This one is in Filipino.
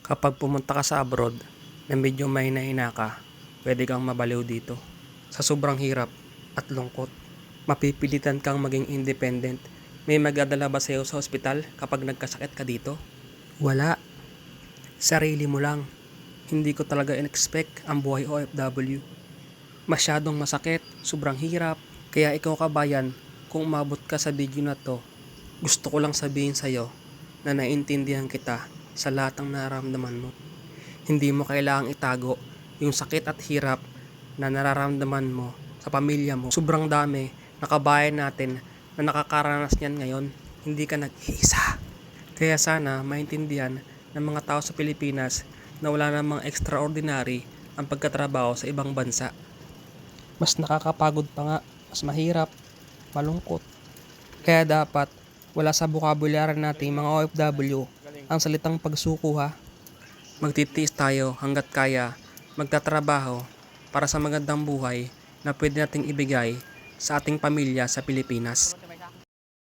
Kapag pumunta ka sa abroad na medyo may naina ka, pwede kang mabaliw dito. Sa sobrang hirap at lungkot, mapipilitan kang maging independent. May magdadala ba sa'yo sa ospital kapag nagkasakit ka dito? Wala. Sarili mo lang. Hindi ko talaga in-expect ang buhay OFW. Masyadong masakit, sobrang hirap. Kaya ikaw kabayan, kung umabot ka sa video na to, gusto ko lang sabihin sa'yo na naiintindihan kita sa lahat ng nararamdaman mo. Hindi mo kailangang itago yung sakit at hirap na nararamdaman mo sa pamilya mo. Sobrang dami na kabayan natin na nakakaranas niyan ngayon. Hindi ka nag-iisa. Kaya sana maintindihan ng mga tao sa Pilipinas na wala namang extraordinary ang pagkatrabaho sa ibang bansa. Mas nakakapagod pa nga, mas mahirap, malungkot. Kaya dapat wala sa vocabulary nating mga OFW ang salitang pagsuko ha. Magtitiis tayo hanggat kaya, magtatrabaho para sa magandang buhay na pwede nating ibigay sa ating pamilya sa Pilipinas.